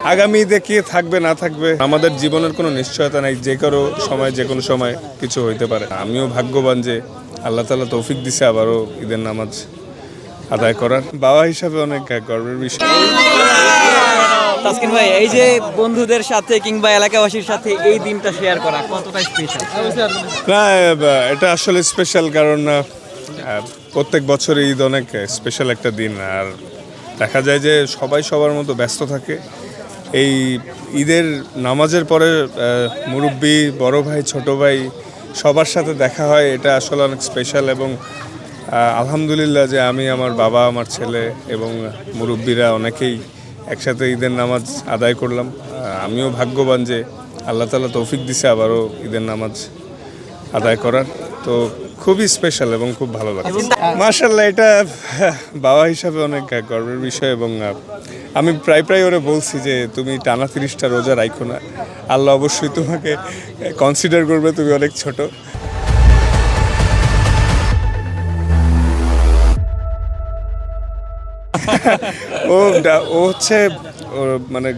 আগামীতে কে থাকবে না থাকবে আমাদের জীবনের কোনো নিশ্চয়তা নাই, যে কারো সময় যে কোনো সময় কিছু হইতে পারে। আমিও ভাগ্যবান যে আল্লাহ তাআলা তৌফিক দিছে আবারও ঈদের নামাজ আদায় করার। বাবা হিসাবে অনেক গর্বের বিষয়। তাসকিন ভাই, এই যে বন্ধুদের সাথে কিংবা এলাকাবাসীর সাথে এই দিনটা শেয়ার করা কতটা স্পেশাল? না, এটা আসলে স্পেশাল, কারণ প্রত্যেক বছর ঈদ অনেক স্পেশাল একটা দিন। আর দেখা যায় যে সবাই সবার মতো ব্যস্ত থাকে। এই ঈদের নামাজের পরে মুরব্বি, বড় ভাই, ছোট ভাই সবার সাথে দেখা হয়, এটা আসলে অনেক স্পেশাল। এবং আলহামদুলিল্লাহ যে আমি, আমার বাবা, আমার ছেলে এবং মুরব্বিরা অনেকেই একসাথে ঈদের নামাজ আদায় করলাম। আমিও ভাগ্যবান যে আল্লাহ তাআলা তৌফিক দিছে আবারও ঈদের নামাজ আদায় করার। তো খুবই স্পেশাল এবং খুব ভালো লাগছে। মাশাআল্লাহ, এটা বাবা হিসাবে অনেক গর্বের বিষয়। এবং আমি প্রায় ওরে বলছি যে তুমি টানা 30টা রোজা রাখো না, আল্লাহ অবশ্যই তোমাকে কনসিডার করবে, তুমি অনেক ছোট। ও হচ্ছে মানে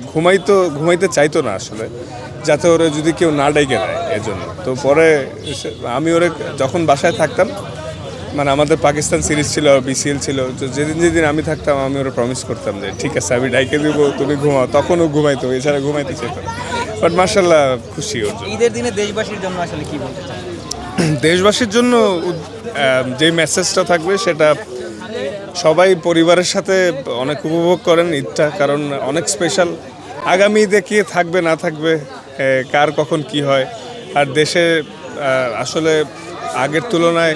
ঘুমাইতে চাইতো না আসলে, যাতে ওরে যদি কেউ না ডেকে দেয় এজন্য। তো পরে আমি ওরে যখন বাসায় থাকতাম, মানে আমাদের পাকিস্তান সিরিজ ছিল, বিসিএল ছিল, তো যেদিন আমি থাকতাম আমি ওরা প্রমিস করতাম যে ঠিক আছে আমি ডাইকে দিব, তুমি ঘুমাও। তখনও ঘুমাইতো, এছাড়া ঘুমাইতে চাইতো না। বাট মাশাআল্লাহ, খুশি ওর জন্য। ঈদের দিনে দেশবাসীর জন্য আসলে কি বলতে চান? দেশবাসীর জন্য যে মেসেজটা থাকবে সেটা, সবাই পরিবারের সাথে অনেক উপভোগ করেন ঈদটা, কারণ অনেক স্পেশাল। আগামী ঈদে কে থাকবে না থাকবে, কার কখন কি হয়, আর দেশে আসলে আগের তুলনায়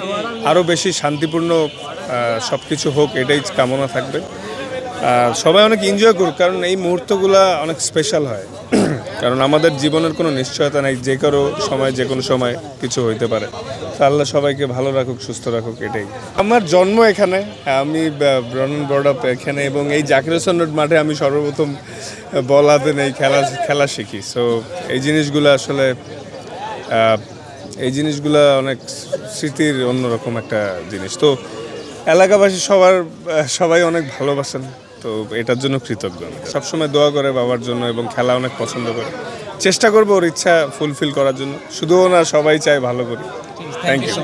আরও বেশি শান্তিপূর্ণ সব কিছু হোক, এটাই কামনা থাকবে। সবাই অনেক এনজয় করুক, কারণ এই মুহূর্তগুলো অনেক স্পেশাল হয়। কারণ আমাদের জীবনের কোনো নিশ্চয়তা নেই, যে কারো সময় যে কোনো সময় কিছু হইতে পারে। তো আল্লাহ সবাইকে ভালো রাখুক, সুস্থ রাখুক, এটাই। আমার জন্ম এখানে, আমি ব্রড আপ এখানে, এবং এই জাকির হোসেন রোড মাঠে আমি সর্বপ্রথম বল হাতে নেই খেলা শিখি। সো এই জিনিসগুলো অনেক স্মৃতির অন্যরকম একটা জিনিস। তো এলাকাবাসী সবাই অনেক ভালোবাসেন, তো এটার জন্য কৃতজ্ঞ। সবসময় দোয়া করে বাবার জন্য এবং খেলা অনেক পছন্দ করে। চেষ্টা করবো ওর ইচ্ছা ফুলফিল করার জন্য, শুধুও না, সবাই চায় ভালো করি। Thank you.